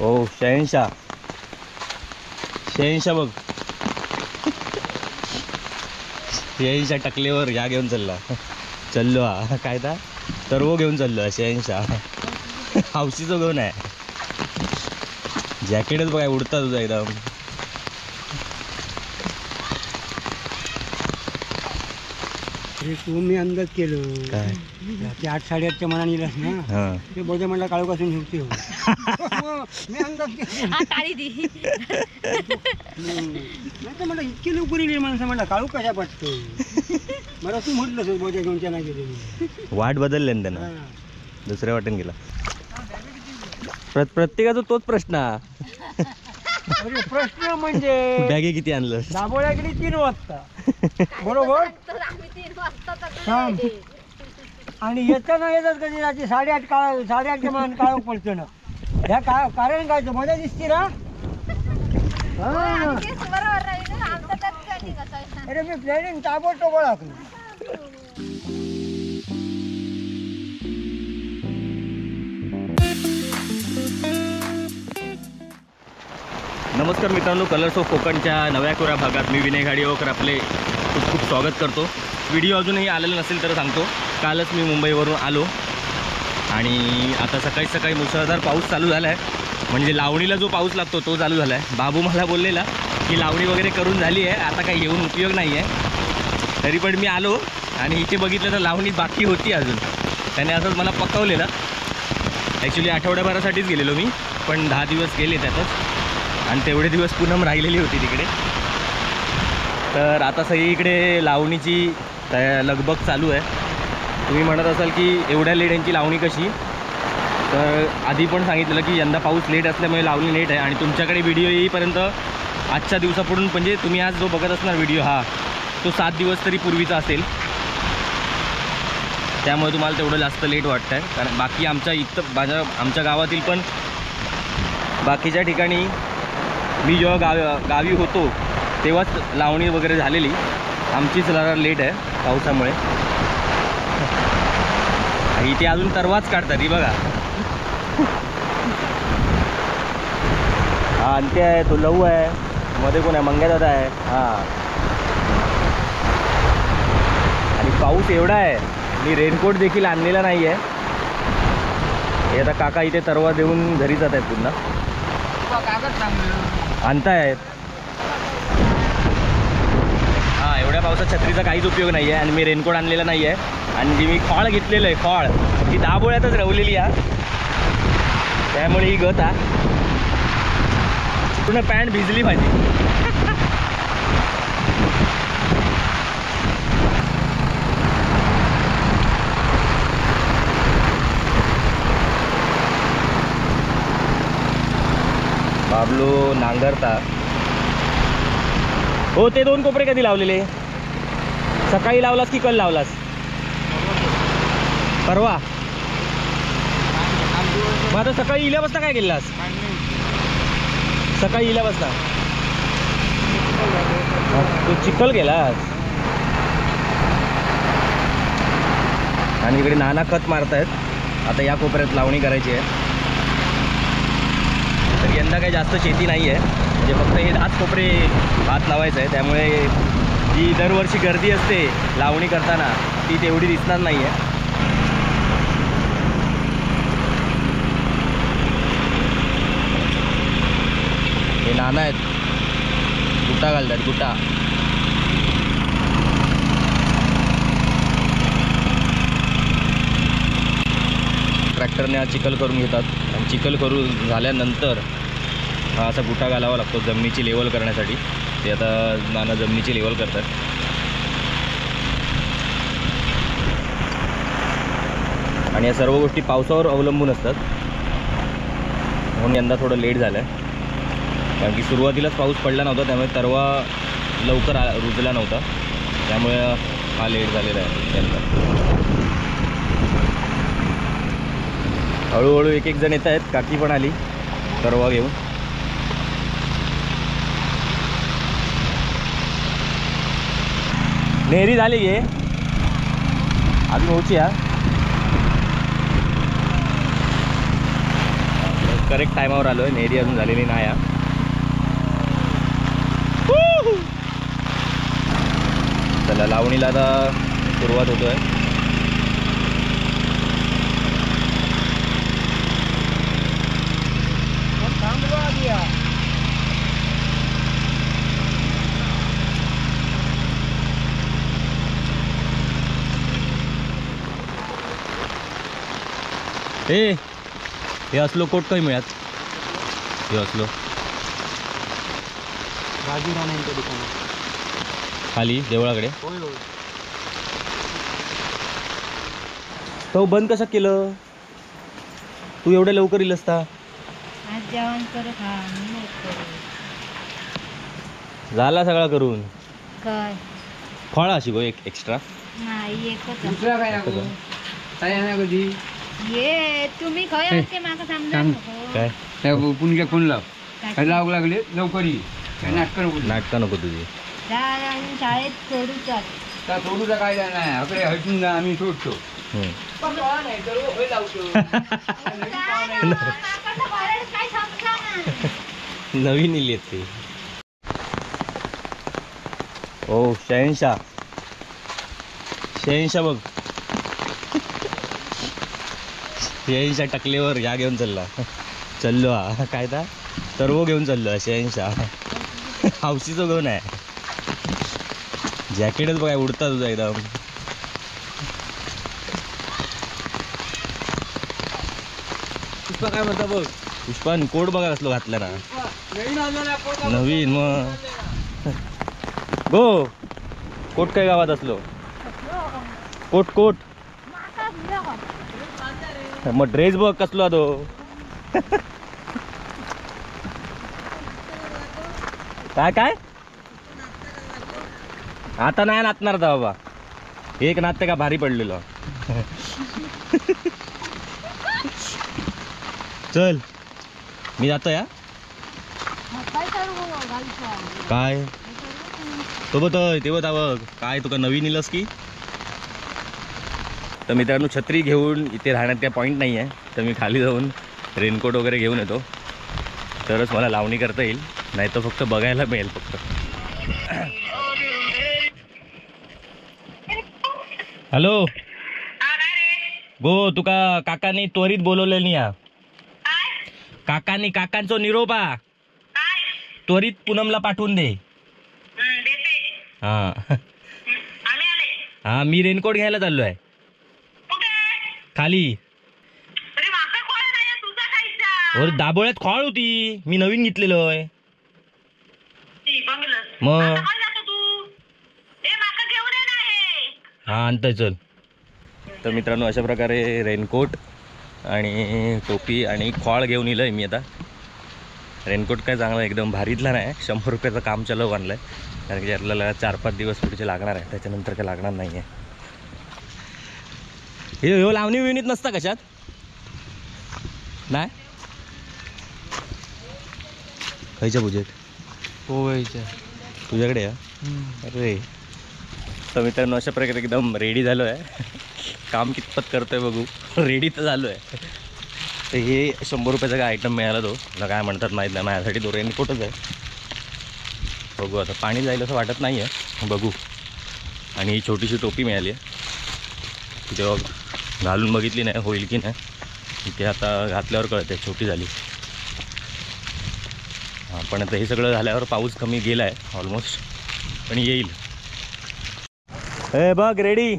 ओ शहनशाह शहनशाह बघ शहनशाह टकलेवर या घेऊन चाललो हा काय तर वो घेऊन चाललो शहनशाह हौशीचं घेऊन आहे जॅकेटच बघा उडता तुझा एकदम तू मी अंदाज केलं काय ते 8-8:30च्या मनाने येलास ना ते बोजा म्हणला काळू पासून झुकते मी अंदाज केलं म्हणलं इतकी लवकर येईल माणसं म्हणला काळू कशा पटतो मला तू म्हटलं बोजा घेऊन त्यांना गेले वाट बदलले ना त्यांना दुसऱ्या वाटेन गेला प्रत्येकाचा तोच प्रश्न अरे प्रश्न म्हणजे बॅगे किती आणलं दाबोळ्याकडे 3 वाजता बरोबर आणि येताना येतात कधी रात्री 8:30 मान काळो पडतो ना ह्या कारण काय मजा दिसते ना अरे मी प्लॅनिंग ताबडतोब आखली नमस्कार मित्रांनो, कलर्स ऑफ कोकणच्या नव्या कोऱ्या भागात मी विनय घाडीवकर आपले खूप खूप स्वागत करतो. व्हिडिओ अजूनही आलेला नसेल तर सांगतो, कालच मी मुंबईवरून आलो आणि आता सकाळी मुसळधार पाऊस चालू झाला आहे. म्हणजे लावणीला जो पाऊस लागतो तो चालू झाला आहे. बाबू मला बोललेला की लावणी वगैरे करून झाली आहे, आता काही येऊन उपयोग नाही आहे. तरी पण मी आलो आणि इथे बघितलं तर लावणी बाकी होती अजून. त्याने असंच मला पकवलेलं. ॲक्च्युली आठवड्याभरासाठीच गेलेलो मी, पण 10 दिवस गेले त्यातच आणि तेवढे दिवस पूनम राहिलेली होती तिकडे. तर आता सगळीकडे लावणीची लगबग चालू आहे. तुम्ही म्हणत असाल की एवढ्या लेट यांची लावणी कशी, तर आधी पण सांगितलं की यंदा पाऊस लेट असल्यामुळे लावणी लेट आहे. आणि तुमच्याकडे व्हिडिओ येईपर्यंत आजच्या दिवसापुढून म्हणजे तुम्ही आज जो बघत असणार व्हिडिओ हा तो 7 दिवस तरी पूर्वीचा असेल, त्यामुळे तुम्हाला तेवढं जास्त लेट वाटतं आहे. कारण बाकी आमच्या गावातील पण बाकीच्या ठिकाणी मी जेव्हा गावी होतो तेव्हाच लावणी वगैरे झालेली. आमचीच जरा लेट आहे पावसामुळे. इथे अजून तरवाच काढतात ही बघा. हा अंत्य आहे, तो लहू आहे, मध्ये कोण आहे मंग्यादादा आहे. हां आणि पाऊस एवढा आहे मी रेनकोट देखील आणलेला नाही आहे. हे आता काका इथे तरवा देऊन घरी जात आहेत पुन्हा. आणतायत. हां एवढ्या पावसात छत्रीचा काहीच उपयोग नाही आहे आणि मी रेनकोट आणलेला नाही आहे. आणि जी मी फॉळ घेतलेलं आहे फॉळ ती दाबोळ्यातच रवलेली आहे, त्यामुळे ही गत आहे. पूर्ण पॅन्ट भिजली माझी. बाबलो नांगरता. हो ते 2 कोपरे कधी लावलेले? सकाळी लावलास की कल लावलास? परवा. मग आता सकाळी इल्यापासता काय केलास? सकाळी इल्यापासता तू चिखल केलास. आणि इकडे नाना खत मारतायत. आता या कोपऱ्यात लावणी करायची आहे. तर यंदा काही जास्त शेती नाही आहे, म्हणजे फक्त हे 10 कोपरे भात लावायचं आहे. त्यामुळे जी दरवर्षी गर्दी असते लावणी करताना ती तेवढी दिसणार नाही आहे. हे नाना आहेत, गुटा घालतात गुटा. ट्रॅक्टरने चिखल करून घेतात आणि चिखल करून झाल्यानंतर हा असा गुटा घालावा लागतो जमिनीची लेवल करण्यासाठी. ते आता नाना जमिनीची लेवल करतात. आणि या सर्व गोष्टी पावसावर अवलंबून असतात, म्हणून यंदा थोडं लेट झालं आहे. कारण की सुरुवातीलाच पाऊस पडला नव्हता, त्यामुळे तरवा लवकर रुजला नव्हता, त्यामुळे हा लेट झालेला आहे यंदा. हळूहळू एक जण येत आहेत. काकी पण आली तरवा घेऊन. नेहरी झाली गे अजून होची. करेक्ट टायमावर आलो आहे. नेरी अजून झालेली नाही आहे. चला लावणीला आता सुरुवात होतोय. हे असलो कोट काही मिळत. हे असलो राजूराणांच्या दुकानात खाली देवळाकडे. होय होय. तो बंद कसं केलं? तू एवढ्या लवकर येईल असता. आज जेवण करू खा झाला सगळा करून. काय फळ अशी गो एक एक्स्ट्रा. नाही एकच दुसरा काय नको काय नाही कधी ये तुम्ही खय ते माका समजा नको काय पुण्या कोण लाव काय लावू लागले लवकर ये. काय नाटकं नको नाटका नको तुझी. शाळेत सोडूचात त्या सोडूचा काय नाही अकडे हटून जा आम्ही सोडतो. नवीन इली ते. ओ शहनशाह बघ. शहनशाह टकलेवर या घेऊन चाललो हा काय ता सर्व घेऊन चाललो शहनशाह. हौशीचं घेऊन आहे. जॅकेटच बघा उडता तुझा एकदम. पुष्पा काय म्हणता बघ. पुष्पान कोट बघा कसलो घातला ना नवीन. मग गो कोट काय गावात असलो कोट मग ड्रेस बघ कसलो तो. काय आता नाही नाचणार होता बाबा. एक नाचते का भारी पडलेलो. चल मी जातो या. काय तो बघ ते बघ काय तुका नवीन इलस की. तर मित्रांनो छत्री घेऊन इथे राहण्यात काय पॉईंट नाही आहे. तर मी खाली जाऊन रेनकोट वगैरे घेऊन येतो तरच मला लावणी करता येईल. नाही तर फक्त बघायला मिळेल फक्त. हॅलो गो तुका काकांनी त्वरित बोलवलेलं नाही या. काकांचो निरोपा त्वरित पूनमला पाठवून दे. हा मी रेनकोट घ्यायला चाललो आहे खाली. दाबोळ्यात खोळ होती मी नवीन घेतलेलो आहे. मग हा आणतोय चल. तर मित्रांनो अशा प्रकारे रेनकोट आणि टोपी आणि खोळ घेऊन येलोय मी आता. रेनकोट काय चांगला एकदम भारीतला नाही. 100 रुपयाचं काम चालू आणलं आहे कारण की आपल्याला 4-5 दिवस पुढचे लागणार आहे. त्याच्यानंतर काय लागणार नाही आहे. हे लावणी विवणीत नसता कशात नाही खायच्या पूजेत पोवायच्या तुझ्याकडे अरे. तर मित्रांनो अशा प्रकारे एकदम रेडी झालो आहे. काम कितपत करतोय बघू. रेडी तर झालो आहे. तर हे 100 रुपयाचा काय आयटम मिळाला तो मला काय म्हणतात माहीत नाही. माझ्यासाठी तो रेनकोटच आहे. बघू आता पाणी जाईल असं वाटत नाही आहे. बघू. आणि ही छोटीशी टोपी मिळाली आहे. तेव्हा घालून बघितली नाही होईल की नाही. इथे आता घातल्यावर कळते छोटी झाली. हां पण आता हे सगळं झाल्यावर पाऊस कमी गेला आहे ऑलमोस्ट पण येईल. हे बघ रेडी.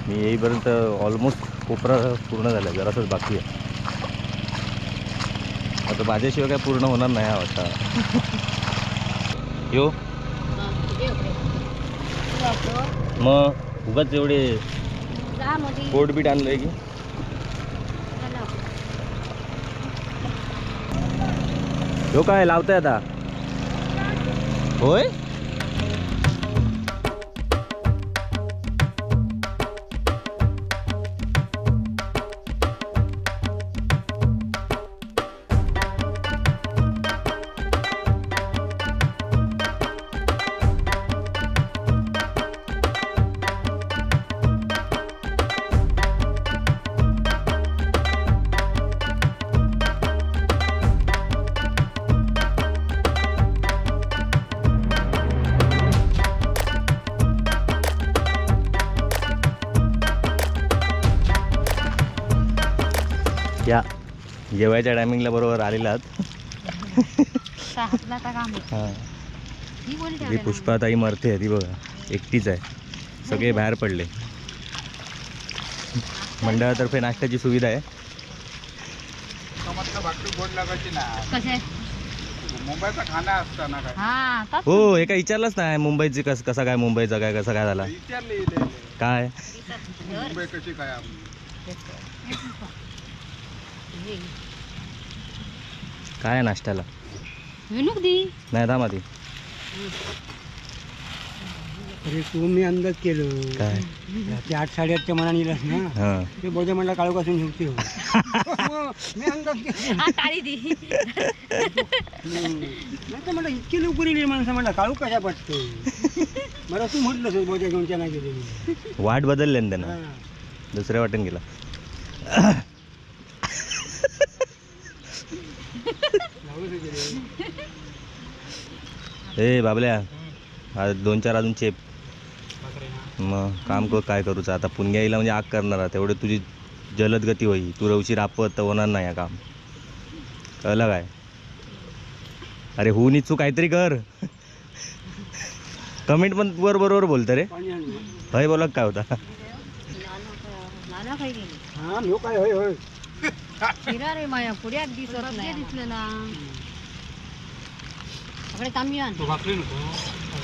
मी येईपर्यंत ऑलमोस्ट कोपरा पूर्ण झाला. जरासंच बाकी आहे. आता माझ्याशिवाय काय पूर्ण होणार नाही हा वाटतं. यो मग उगाच एवढे कोट बीट आणलंय की. यो काय लावताय आता होय. या जेवायच्या टायमिंगला बरोबर आलेला आहात. हातला आता काम आहे. हां ही बोली ही ठेवली ना. पुष्पाताई मरते आहे ती बघा, एकटीच आहे, सगळे बाहेर पडले. मंडळातर्फे नाश्त्याची सुविधा आहे. कसे मुंबईचा खाना असताना काय हा का हो, हे काय विचारलंच नाही मुंबईची कसा काय, मुंबईचा काय कसा काय झाला विचारले काय. मुंबई कशी काय आपली? काय आहे नाश्त्याला? विनुक दी नाही थांबा ती अरे तू मी अंदाज केलं काय. ते 8 साडेआठच्या मनाने येलास ना, हां ते बोजा म्हणला काळू पासून झुकते मी अंदाज केलं. हा टाळी दी नाही तर म्हणलं इतकी लवकर येईल माणसं, म्हणलं काळू कशा पटतो. मला तू म्हटलं बोजा घेऊन त्या नाही गेले. वाट बदलले ना त्यानं, दुसऱ्या वाटेन गेला. ए बाबल्या, आज 2-4 अजून चेप. मग काम काय करूचं आता, पुण्याईला म्हणजे आग करणार तेवढे तुझी जलद गती होई. तू रवशी रापत तर होणार नाही काम, कळलं काय. अरे होऊन इच्छू काहीतरी कर. कमेंट पण बरोबर बोलतं रे. हय बोला काय होता. नाना काही गेली हा नो काय होय होय शिरा रे माया पुढ्यात दिसत नाही दिसलं ना. आपले तामियान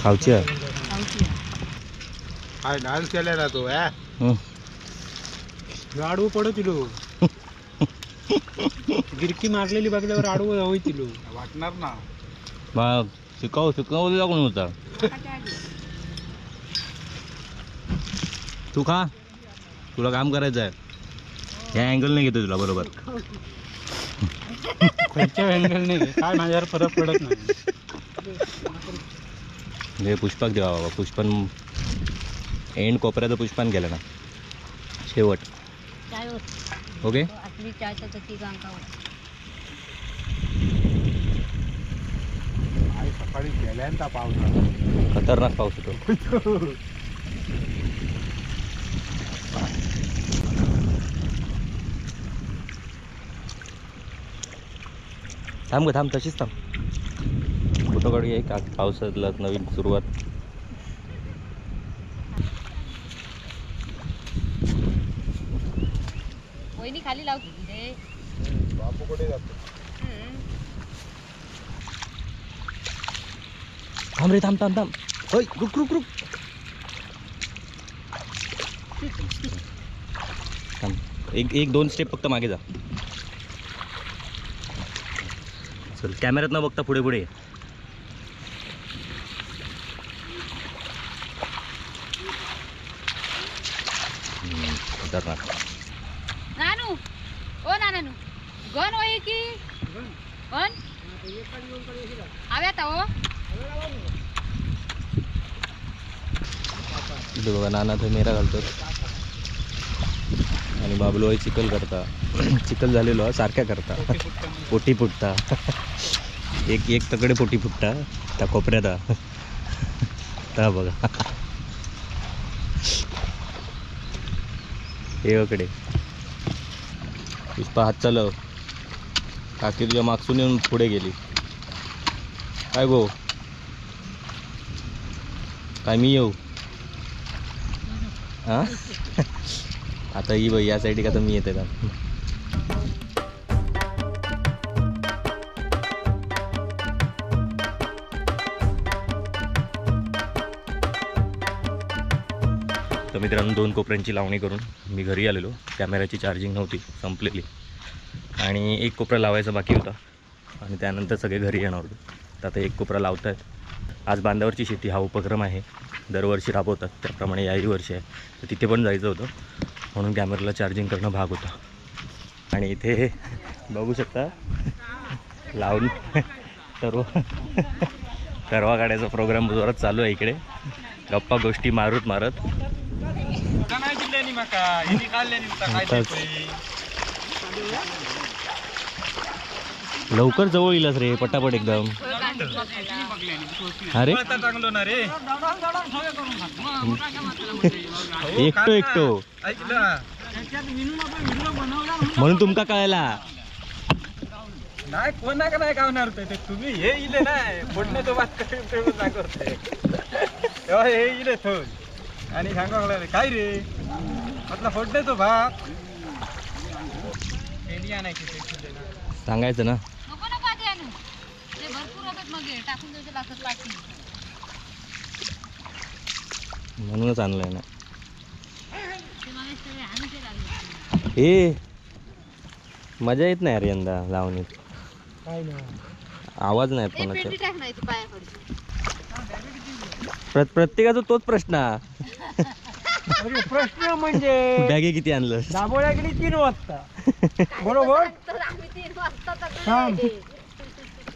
खाऊची आहे. काय डान्स केलेला तो आडवं पडत इलो. गिरकी मारलेली बघल्यावर आडवं होई तिलो. वाटणार ना. मग शिकवला कोण होता. तू खा, तुला काम करायचं आहे. या अँगल नाही घेतो तुला बरोबर. कोणत्या अँगल नाही काय माझ्यावर फरक पडत नाही. हे पुष्पाक देवा बाबा, पुष्पन एंड कोपऱ्याचं पुष्पान केलं ना शेवट. चाय होत ओके आपली चाय तर ती गांका आई सकाळी गेल्यानंतर पावसा खतरनाक पाऊस होतो. थांब ग थांब, तशीच थांब. फोटो काढूया का पावसातला नवीन सुरुवात. वहिनी खाली लावते रे. बापू कुठे जातो? थांब रे थांब थांब थांब. होय रुक रुक रुक थांब. एक 2 स्टेप फक्त मागे जा. चल कॅमेऱ्यात न बघता पुढे पुढे. खतरनाक. नानू ओ नानू गण होई की गण आव्यात हो. इथे बघा नाना ते मेरा घालतो आणि बाबलो आई चिखल करता. चिखल झालेलो सारख्या करता, पोटी फुटता. एक तकडे पोटी फुटता त्या कोपऱ्यात. ता बघा एकडे पुष्पा हात चालव. काकी तुझ्या मागसून येऊन पुढे गेली. काय गो काय मी येऊ हां. आता ही बाई या साईड का तर मी येते का. तर मित्रांनो 2 कोपऱ्यांची लावणी करून मी घरी आलेलो. कॅमेऱ्याची चार्जिंग नव्हती, संपलेली आणि एक कोपरा लावायचा बाकी होता आणि त्यानंतर सगळे घरी येणार होते. तर आता एक कोपरा लावत आहेत. आज बांधावरची शेती हा उपक्रम आहे, दरवर्षी राबवतात त्याप्रमाणे याही वर्षी आहे. तर तिथे पण जायचं होतं म्हणून कॅमेऱ्याला चार्जिंग करणं भाग होतं. आणि इथे बघू शकता लावून तरवा काढायचा प्रोग्राम जोरात चालू आहे. इकडे गप्पा गोष्टी मारत लवकर जवळ येईलच रे पटापट एकदम. अरे एकटो म्हणून तुमका कळला. नाही कोणाक नाही गावणार ते तुम्ही हे इले नाही फोडण्याचं बात करून दाखवते तेव्हा हे इले थोड आणि सांगा लागले काय रे म्हटलं फोडण्याचं भात इंडिया नाही सांगायचं ना. नको नको आधी आणू ते भरपूर होतात मग हे टाकून द्यायचं लागत लागतील म्हणूनच आणलंय ना. ते मग सगळे आणून ते लागले ए मजा येत नाही अरे यंदा लावणीत. काय नाही आवाज नाही ए कोणाचा. पेटी टाक नाही तू पायाकडची प्रत्येकाचा तोच प्रश्न. अरे प्रश्न म्हणजे बॅगे किती आणलं? दाबोळ्या गेली 3 वाजता बरोबर तर आम्ही 3 वाजता थांब.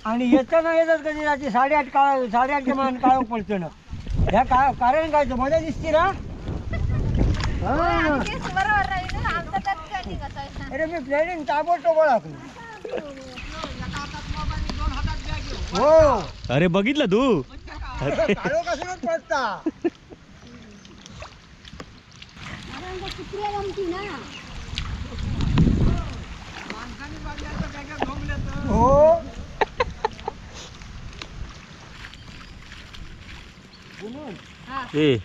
आणि येताना येतात कधी रात्री 8:30 मान काळोख पडतो ना ह्या कारण काय मजा दिसते ना हा. बरोबर राहील ना आमचं त्यात काय निघत आहे अरे मी प्लॅनिंग ताबडतोब आखली हो अरे बघितलं तू? काळोख असूनच पडता कुत्र्या जमती ना हो ए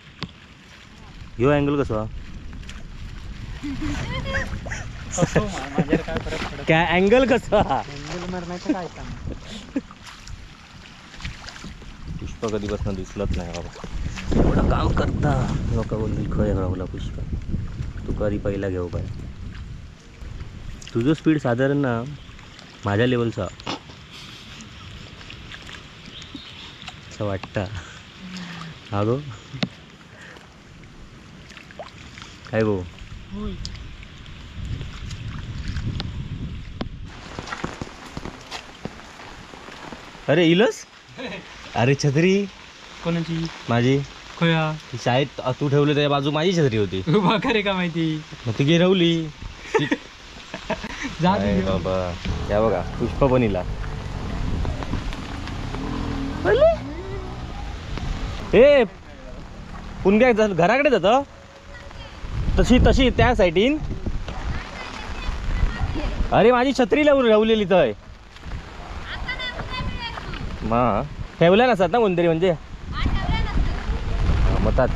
ह्यो अँगल कसा? काय अँगल कसा? काय पुष्पा कधीपासून दिसलंच नाही बाबा. एवढं काम करता लोक बोलली खय राहुला पुष्पा तू कधी पहिला घेऊ काय. तुझं स्पीड साधारण ना माझ्या लेवलचा असं वाटतं. हा गो काय गो अरे इलस. अरे छत्री कोणाची माझी खोया ती शाळेत तू ठेवली त्या बाजू माझी छत्री होती. उभा करे का माहिती मग ती गिरवली. जा काय बाबा या बघा पुष्पा पण इला. ए पुणग्या घराकडे जात तशी तशी त्या साईडीन. अरे माझी छत्री लावलेली तर मग ठेवल्या नसतात ना कोणतरी म्हणजे मग ताच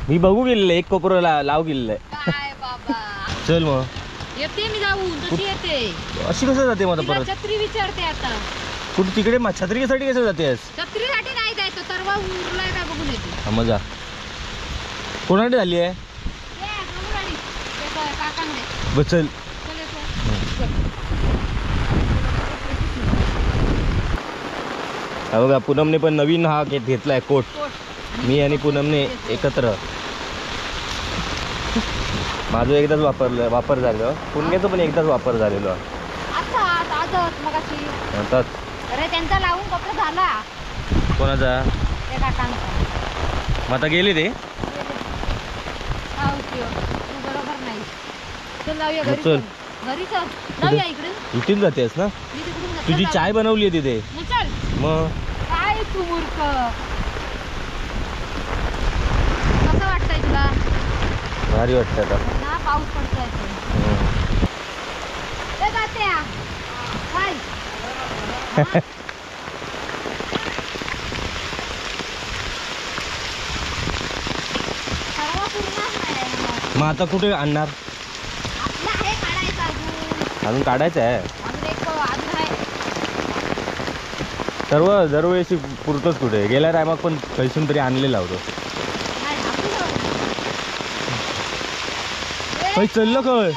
मी बघू गेलेलं एक कोपऱ्याला लाव गेलेलं आहे. काय बाबा चल मग येते मी जाऊन तशी येते अशी कसं जाते मग आता तिला परत छत्री विचारते आता कुठे तिकडे छत्रीसाठी कसं जातेस? छत्रीसाठी नाही जायचं तरवा उरलाय का बघून येते हा मजा कोणाकडे झाली आहे काकांकडे बस चल. चल येतो. हा बघा पूनमने पण नवीन हा घेतलाय कोट. मी आणि पूनमने एकत्र. माझं एकदाच वापर झालं पुणग्याचं पण एकदाच वापर झालेलो आता आजच मगाशी आता. अरे त्यांचा लावून कपडा झाला कोणाचा? त्या काकांचा. मग आता गेले ते हा उपयोग तू बरोबर नाही. चल लावूया मग घरी चल. चल. घरी चल लावूया इकडे इथून जातेस ना? मी तिकडून जाते. तुझी चल चाय बनवली आहे तिथे लावूया. मग चल मग काय तू मूर्ख कसं वाटतंय तुला भारी वाटतं आता. ना पाऊस पडतोय ते. हम्म. ए तात्या हाय सर्व पूर्णच नाही मग आता कुठे आणणार? आपलं आहे काढायचं अजून काढायचं आहे. अजून एक अजून आहे सर्व दरवेळेशी पुरतोच कुठे. गेल्या टायमात पण कैसून तरी आणलेला होतो. नाही आपलं काही चाललं काय?